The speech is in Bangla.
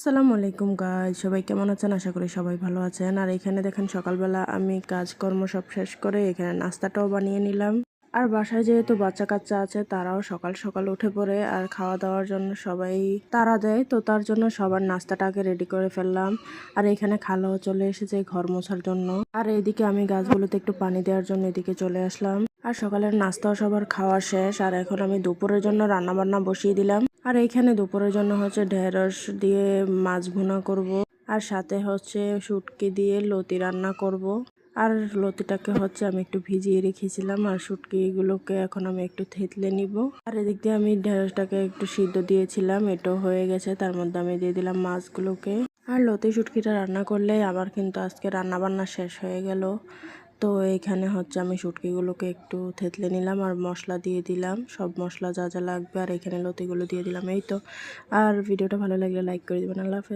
আসসালামু আলাইকুম গাইস, সবাই কেমন আছেন? আশা করি সবাই ভালো আছেন। আর এখানে দেখেন সকালবেলা আমি কাজকর্ম সব শেষ করে এখানে নাস্তাটাও বানিয়ে নিলাম। আর বাসায় যেহেতু বাচ্চা কাচ্চা আছে, তারাও সকাল সকাল উঠে পড়ে আর খাওয়া দাওয়ার জন্য সবাই তাড়া দেয়, তো তার জন্য সবার নাস্তাটাকে রেডি করে ফেললাম। আর এখানে খালাও চলে এসেছে ঘর মোছার জন্য। আর এইদিকে আমি গাছগুলোতে একটু পানি দেওয়ার জন্য এদিকে চলে আসলাম। আর সকালের নাস্তাও সবার খাওয়া শেষ। আর এখন আমি দুপুরের জন্য রান্না বান্না বসিয়ে দিলাম। আর এইখানে দুপুরের জন্য হচ্ছে ঢেঁড়স দিয়ে মাছ ভুনা করব। আর সাথে হচ্ছে শুটকি দিয়ে লতি রান্না করব। আর লতিটাকে হচ্ছে আমি একটু ভিজিয়ে রেখেছিলাম, আর শুটকিগুলোকে এখন আমি একটু থেতলে নিব। আর এদিক দিয়ে আমি ঢেঁড়সটাকে একটু সিদ্ধ দিয়েছিলাম, এটাও হয়ে গেছে। তার মধ্যে আমি দিয়ে দিলাম মাছগুলোকে। আর লতি শুটকিটা রান্না করলে আমার কিন্তু আজকে রান্না বান্না শেষ হয়ে গেল। তো এইখানে হচ্ছে আমি শুটকিগুলোকে একটু থেতলে নিলাম আর মশলা দিয়ে দিলাম, সব মশলা যা যা লাগবে। আর এখানে লতিগুলো দিয়ে দিলাম, এই তো। আর ভিডিওটা ভালো লাগলে লাইক করে দিবেন। আল্লাহ হাফেজ।